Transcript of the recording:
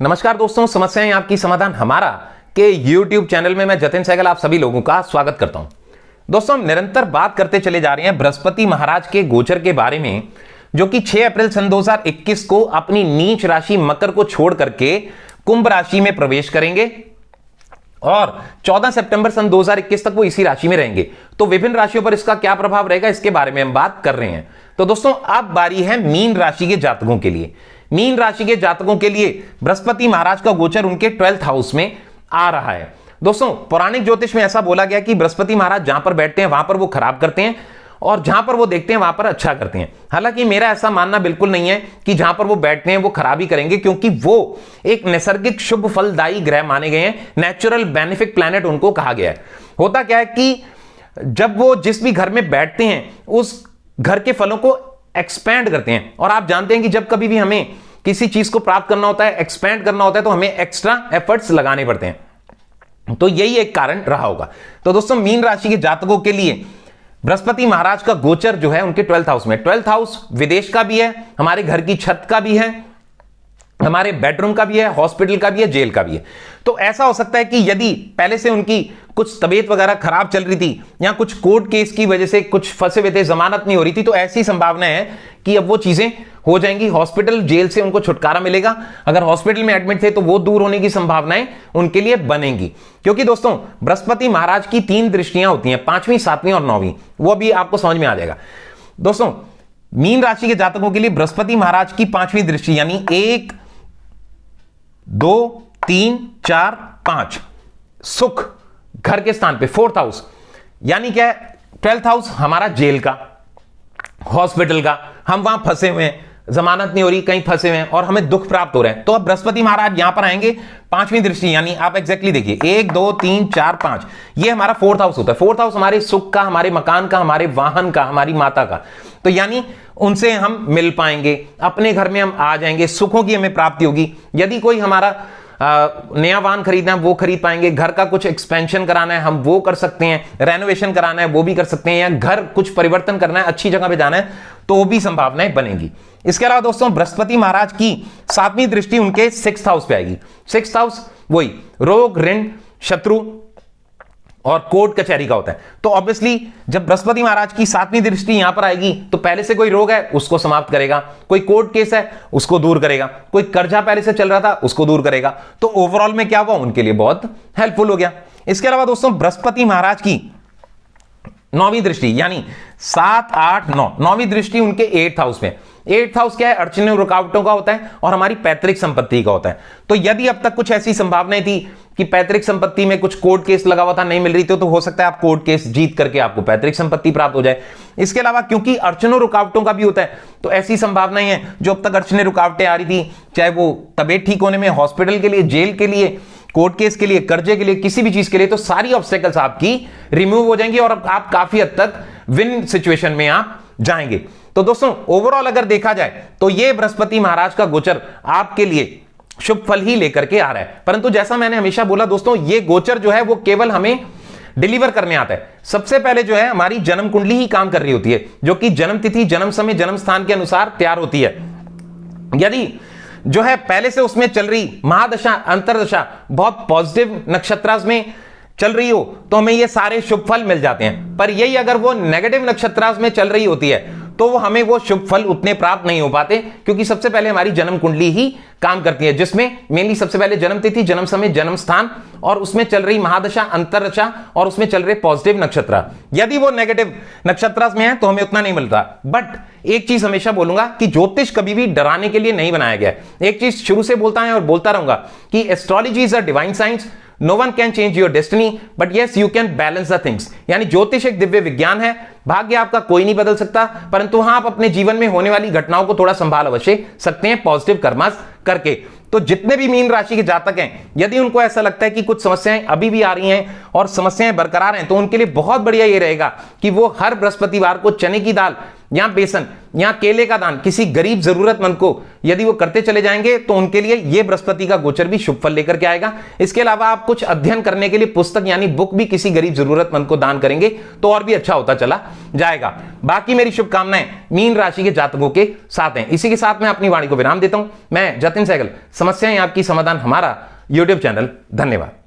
नमस्कार दोस्तों, समस्याएं आपकी समाधान हमारा के YouTube चैनल में मैं जतिन सहगल आप सभी लोगों का स्वागत करता हूं। दोस्तों, हम निरंतर बात करते चले जा रहे हैं बृहस्पति महाराज के गोचर के बारे में, जो कि 6 अप्रैल सन 2021 को अपनी नीच राशि मकर को छोड़ करके कुंभ राशि में प्रवेश करेंगे और 14 सितंबर सन 2021 तक वो इसी राशि में रहेंगे। तो विभिन्न राशियों पर इसका क्या प्रभाव रहेगा, इसके बारे में हम बात कर रहे हैं। तो दोस्तों, अब बारी है मीन राशि के जातकों के लिए। मीन राशि के जातकों के लिए बृहस्पति महाराज का गोचर उनके 12th हाउस में आ रहा है। दोस्तों, पौराणिक ज्योतिष में ऐसा बोला गया कि बृहस्पति महाराज जहां पर बैठते हैं वहां पर वो खराब करते हैं और जहां पर वो देखते हैं वहां पर अच्छा करते हैं। हालांकि मेरा ऐसा मानना बिल्कुल नहीं है कि जहां पर वो बैठते हैं वो खराब ही करेंगे, क्योंकि वो एक नैसर्गिक शुभ फलदायी ग्रह माने गए हैं। नेचुरल बेनिफिक प्लैनेट उनको कहा गया है। होता क्या है कि जब वो जिस भी घर में बैठते हैं उस घर के फलों को एक्सपैंड करते हैं। और आप जानते हैं कि जब कभी भी हमें किसी चीज को प्राप्त करना होता है, एक्सपैंड करना होता है, तो हमें एक्स्ट्रा एफर्ट्स लगाने पड़ते हैं। तो यही एक कारण रहा होगा। तो दोस्तों, मीन राशि के जातकों के लिए बृहस्पति महाराज का गोचर जो है उनके 12th हाउस में। 12th हाउस विदेश का भी है, हमारे घर की छत का भी है, हमारे बेडरूम का भी है, हॉस्पिटल का भी है, जेल का भी है। तो ऐसा हो सकता है कि यदि पहले से उनकी कुछ तबीयत वगैरह खराब चल रही थी या कुछ कोर्ट केस की वजह से कुछ फंसे हुए थे, जमानत नहीं हो रही थी, तो ऐसी संभावना है कि अब वो चीजें हो जाएंगी। हॉस्पिटल जेल से उनको छुटकारा मिलेगा। अगर हॉस्पिटल में एडमिट थे तो वो दूर होने की संभावनाएं उनके लिए बनेंगी। क्योंकि दोस्तों, बृहस्पति महाराज की 3 दृष्टियां होती हैं, 5वीं, 7वीं और 9वीं। वो भी आपको समझ में आ जाएगा। दोस्तों, मीन राशि के जातकों के लिए बृहस्पति महाराज की 5वीं दृष्टि यानी 1, 2, 3, 4, 5 सुख घर के स्थान पे 4th हाउस यानी क्या है, 12th हाउस हमारा जेल का, हॉस्पिटल का। हम वहां फंसे हुए हैं, जमानत नहीं हो रही, कहीं फंसे हुए हैं और हमें दुख प्राप्त हो रहे हैं। तो अब बृहस्पति महाराज यहां पर आएंगे 5वीं दृष्टि यानी आप एग्जैक्टली देखिए 1, 2, 3, 4, 5 ये हमारा 4th हाउस होता है। 4th हाउस हमारे सुख का, हमारे मकान का, हमारे वाहन का, हमारी माता का। तो यानी उनसे हम मिल पाएंगे, अपने घर में हम आ जाएंगे, सुखों की हमें प्राप्ति होगी। यदि कोई हमारा नया वाहन खरीदना है वो खरीद पाएंगे, घर का कुछ एक्सपेंशन कराना है हम वो कर सकते हैं, रेनोवेशन कराना है वो भी कर सकते हैं, या घर कुछ परिवर्तन करना है, अच्छी जगह पे जाना है तो वो भी संभावनाएं बनेगी। इसके अलावा दोस्तों, बृहस्पति महाराज की 7वीं दृष्टि उनके 6th हाउस पे आएगी। 6th हाउस वही रोग, ऋण, शत्रु और कोर्ट कचहरी का होता है। तो ऑब्वियसली जब बृहस्पति महाराज की 7वीं दृष्टि यहां पर आएगी तो पहले से कोई रोग है उसको समाप्त करेगा, कोई कोर्ट केस है उसको दूर करेगा, कोई कर्जा पहले से चल रहा था उसको दूर करेगा। तो ओवरऑल में क्या हुआ, उनके लिए बहुत हेल्पफुल हो गया। इसके अलावा दोस्तों, बृहस्पति महाराज की 9वीं दृष्टि यानी 7, 8, 9 9वीं दृष्टि उनके 8th हाउस में। 8th हाउस क्या है, अड़चनों रुकावटों का होता है और हमारी पैतृक संपत्ति का होता है। तो यदि अब तक कुछ ऐसी संभावनाएं थी कि पैतृक संपत्ति में कुछ कोर्ट केस लगा हुआ था, नहीं मिल रही थी, तो हो सकता है आप कोर्ट केस जीत करके आपको पैतृक संपत्ति प्राप्त हो जाए। इसके अलावा क्योंकि अड़चनों रुकावटों का भी होता है, तो ऐसी संभावनाएं हैं जो अब तक अड़चने रुकावटें आ रही थी, चाहे वो तबीयत ठीक होने में, हॉस्पिटल के लिए, जेल के लिए, कोर्ट केस के लिए, कर्जे के लिए, किसी भी चीज के लिए, तो सारी ऑब्स्टेकल्स आपकी रिमूव हो जाएंगी और आप काफी हद तक विन सिचुएशन में आप जाएंगे। तो दोस्तों, ओवरऑल अगर देखा जाए तो ये बृहस्पति महाराज का गोचर आपके लिए शुभ फल ही लेकर के आ रहा है। परंतु जैसा मैंने हमेशा बोला दोस्तों, ये गोचर जो है वो केवल हमें डिलीवर करने आता है। सबसे पहले जो है हमारी जन्म कुंडली ही काम कर रही होती है, जो कि जन्म तिथि, जन्म समय, जन्म स्थान के अनुसार तैयार होती है। यदि जो है पहले से उसमें चल रही महादशा, अंतरदशा बहुत पॉजिटिव नक्षत्रास में चल रही हो तो हमें ये सारे शुभ फल मिल जाते हैं। पर यही अगर वो नेगेटिव नक्षत्रास में चल रही होती है तो वो हमें वो शुभ फल उतने प्राप्त नहीं हो पाते, क्योंकि सबसे पहले हमारी जन्म कुंडली ही काम करती है, जिसमें मेनली सबसे पहले जन्म तिथि, जन्म समय, जन्म स्थान और उसमें चल रही महादशा, अंतरदशा और उसमें चल रहे पॉजिटिव नक्षत्र। यदि वो नेगेटिव नक्षत्र में है तो हमें उतना नहीं मिलता। बट एक चीज हमेशा बोलूंगा कि ज्योतिष कभी भी डराने के लिए नहीं बनाया गया है। एक चीज शुरू से बोलता है और बोलता रहूंगा कि astrology is a divine science, no one can change your destiny but yes you can balance the things. यानी ज्योतिष एक दिव्य विज्ञान है, भाग्य आपका कोई नहीं बदल सकता, परंतु हाँ आप अपने जीवन में होने वाली घटनाओं को थोड़ा संभाल अवश्य सकते हैं पॉजिटिव कर्मास करके। तो जितने भी मीन राशि के जातक हैं, यदि उनको ऐसा लगता है कि कुछ समस्याएं अभी भी आ रही हैं और समस्याएं बरकरार हैं, तो उनके लिए बहुत बढ़िया ये रहेगा कि वो हर बृहस्पतिवार को चने की दाल या बेसन या केले का दान किसी गरीब जरूरतमंद को यदि वो करते चले जाएंगे तो उनके लिए ये बृहस्पति का गोचर भी शुभ फल लेकर के आएगा। इसके अलावा आप कुछ अध्ययन करने के लिए पुस्तक यानी बुक भी किसी गरीब जरूरतमंद को दान करेंगे तो और भी अच्छा होता चला जाएगा। बाकी मेरी शुभकामनाएं मीन राशि के जातकों के साथ हैं। इसी के साथ मैं अपनी वाणी को विराम देता हूं। मैं जतिन सहगल, समस्याएं आपकी समाधान हमारा यूट्यूब चैनल। धन्यवाद।